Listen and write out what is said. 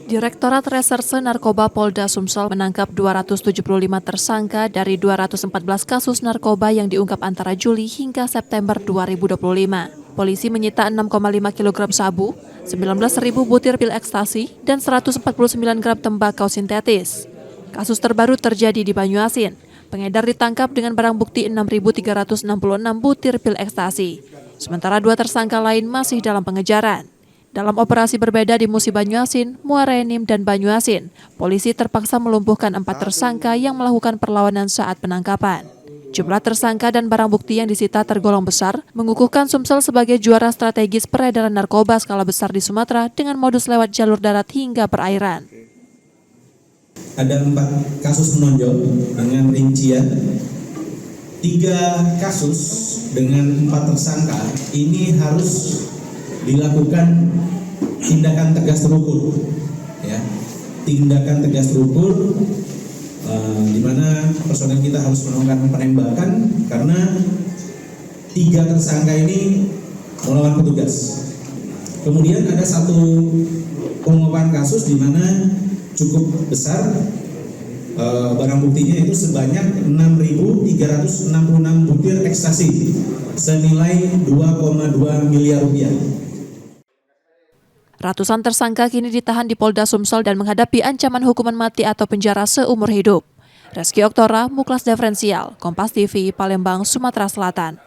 Direktorat Reserse Narkoba Polda Sumsel menangkap 275 tersangka dari 214 kasus narkoba yang diungkap antara Juli hingga September 2025. Polisi menyita 6,5 kg sabu, 19.000 butir pil ekstasi, dan 149 gram tembakau sintetis. Kasus terbaru terjadi di Banyuasin. Pengedar ditangkap dengan barang bukti 6.366 butir pil ekstasi. Sementara 2 tersangka lain masih dalam pengejaran. Dalam operasi berbeda di Musi Banyuasin, Muara Enim, dan Banyuasin, polisi terpaksa melumpuhkan 4 tersangka yang melakukan perlawanan saat penangkapan. Jumlah tersangka dan barang bukti yang disita tergolong besar, mengukuhkan Sumsel sebagai juara strategis peredaran narkoba skala besar di Sumatera dengan modus lewat jalur darat hingga perairan. Ada 4 kasus menonjol dengan rincian 3 kasus dengan 4 tersangka ini harus dilakukan tindakan tegas terukur, ya, tindakan tegas terukur, di mana personel kita harus melakukan penembakan karena 3 tersangka ini melawan petugas. Kemudian ada 1 penguapan kasus di mana cukup besar, barang buktinya itu sebanyak 6.366 butir ekstasi senilai 2,2 miliar rupiah. Ratusan tersangka kini ditahan di Polda Sumsel dan menghadapi ancaman hukuman mati atau penjara seumur hidup. Reski Oktora, Muklas Diferensial, Kompas TV, Palembang, Sumatera Selatan.